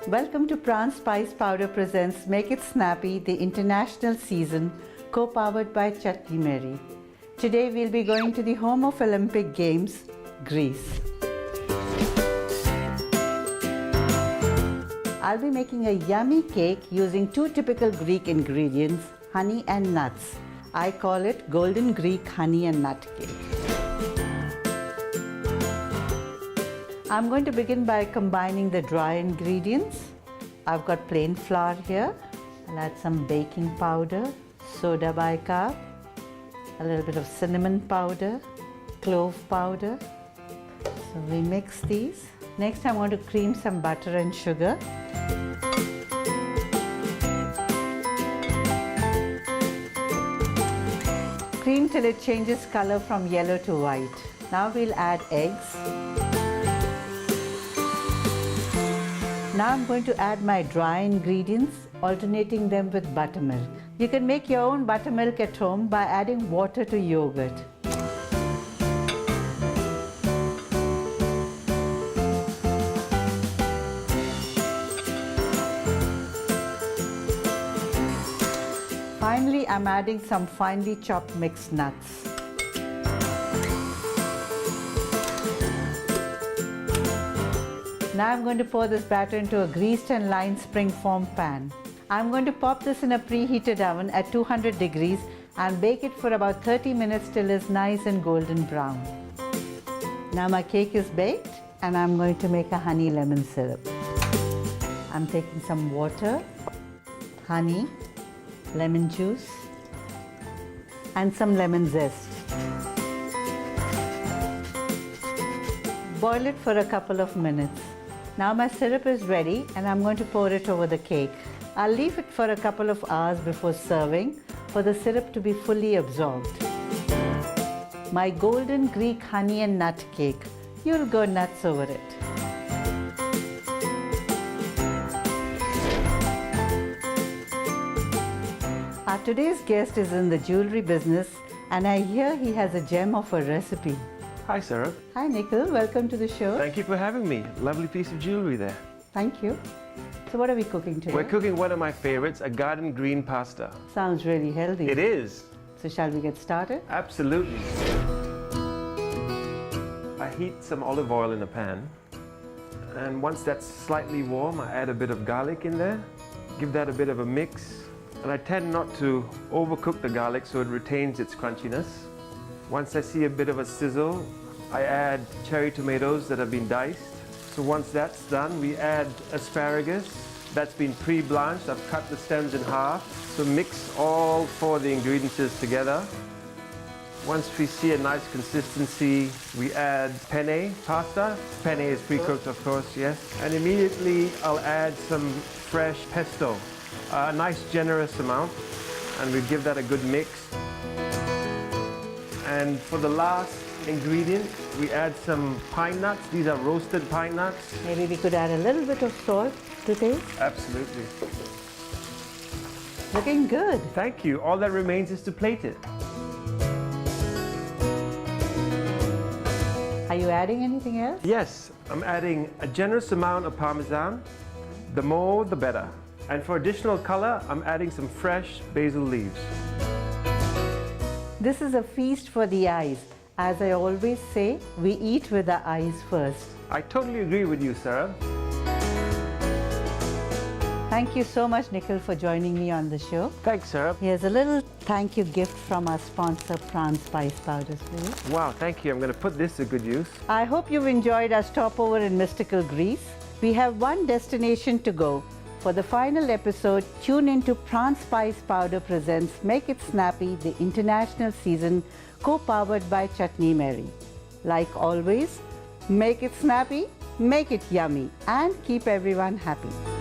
Welcome to Prawn Spice Powder presents Make It Snappy, the international season, co-powered by Chutney Mary. Today we'll be going to the home of Olympic Games, Greece. I'll be making a yummy cake using two typical Greek ingredients, honey and nuts. I call it Golden Greek Honey and Nut Cake. I'm going to begin by combining the dry ingredients. I've got plain flour here. I'll add some baking powder, soda bicarb, a little bit of cinnamon powder, clove powder. So we mix these. Next I'm going to cream some butter and sugar. Cream till it changes color from yellow to white. Now we'll add eggs. Now I'm going to add my dry ingredients, alternating them with buttermilk. You can make your own buttermilk at home by adding water to yogurt. Finally, I'm adding some finely chopped mixed nuts. Now I'm going to pour this batter into a greased and lined spring-form pan. I'm going to pop this in a preheated oven at 200 degrees and bake it for about 30 minutes till it's nice and golden brown. Now my cake is baked and I'm going to make a honey lemon syrup. I'm taking some water, honey, lemon juice and some lemon zest. Boil it for a couple of minutes. Now my syrup is ready and I'm going to pour it over the cake. I'll leave it for a couple of hours before serving for the syrup to be fully absorbed. My golden Greek honey and nut cake. You'll go nuts over it. Our today's guest is in the jewelry business and I hear he has a gem of a recipe. Hi, Sarah. Hi, Nikhil. Welcome to the show. Thank you for having me. Lovely piece of jewelry there. Thank you. So what are we cooking today? We're cooking one of my favorites, a garden green pasta. Sounds really healthy. It is. So shall we get started? Absolutely. I heat some olive oil in a pan. And once that's slightly warm, I add a bit of garlic in there. Give that a bit of a mix. And I tend not to overcook the garlic so it retains its crunchiness. Once I see a bit of a sizzle, I add cherry tomatoes that have been diced. So once that's done, we add asparagus that's been pre-blanched. I've cut the stems in half. So mix all four of the ingredients together. Once we see a nice consistency, we add penne pasta. Penne is pre-cooked, of course, yes. And immediately I'll add some fresh pesto, a nice generous amount, and we give that a good mix. And for the last ingredient, we add some pine nuts. These are roasted pine nuts. Maybe we could add a little bit of salt to taste. Absolutely. Looking good. Thank you. All that remains is to plate it. Are you adding anything else? Yes, I'm adding a generous amount of Parmesan. The more, the better. And for additional color, I'm adding some fresh basil leaves. This is a feast for the eyes. As I always say, we eat with our eyes first. I totally agree with you, Sarah. Thank you so much, Nikhil, for joining me on the show. Thanks, Sarah. Here's a little thank you gift from our sponsor, Prawn Spice Powders, please. Wow, thank you. I'm going to put this to good use. I hope you've enjoyed our stopover in mystical Greece. We have one destination to go. For the final episode, tune into Prawn Spice Powder presents Make It Snappy, the international season, co-powered by Chutney Mary. Like always, make it snappy, make it yummy, and keep everyone happy.